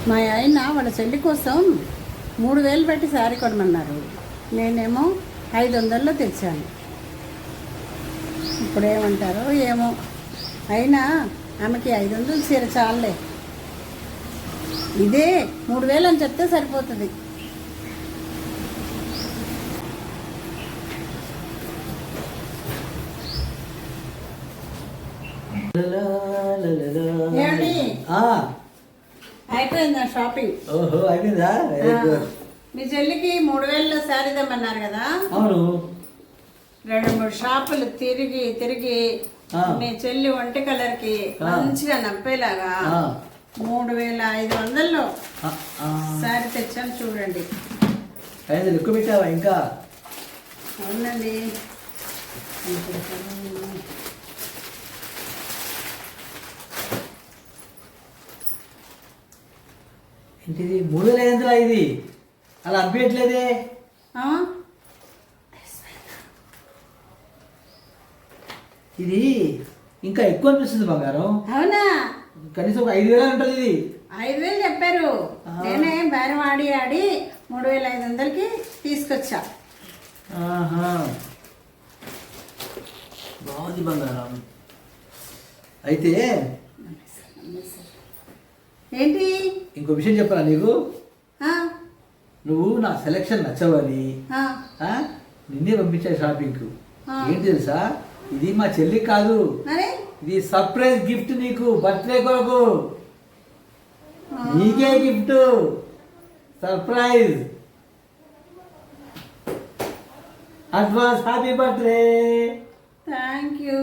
మా ఆయన వాళ్ళ చెల్లి కోసం 3000 పెట్టి శారీ కొనమన్నారు. నేనేమో 500లో తెచ్చాను. ఇప్పుడు ఏమంటారో ఏమో. అయినా ఆమెకి 500 చీర చాలే. ఇదే 3000 అని చెప్తే సరిపోతుంది. ఏమండి? అయిపోయిందా షాపింగ్? ఓహో, అయిపోయిందా? మీ చెల్లికి 3000లో శారీ తెమ్మన్నారు కదా. అవును. 2-3 షాపులు తిరిగి తిరిగి మీ చెల్లి ఒంటి కలర్కి మంచిగా నప్పేలాగా 3500లో శారీ తెచ్చాను చూడండి. 500 ఎక్కువ పెట్టావా ఇంకా? అవునండి. ఇంటిది 3500 ఇది అలా అనిపించట్లేదే. ఇది ఇంకా ఎక్కువ అనిపిస్తుంది బంగారం. అవునా? కనీసం ఒక 5000 ఉంటుంది. ఇది 5000 చెప్పారు. నేనే బేరం ఆడి 3500కి తీసుకొచ్చా. బాగుంది బంగారం. అయితే ఏంటి ఇంకో విషయం చెప్పాలా నీకు? నువ్వు నా సెలెక్షన్ నచ్చవని నిన్నే పంపించా షాపింగ్కు. ఏంటి తెలుసా, ఇది మా చెల్లి కాదు, ఇది సర్ప్రైజ్ గిఫ్ట్ నీకు, బర్త్డే కొరకు. నీకే gift, surprise. Advance happy birthday. Thank you.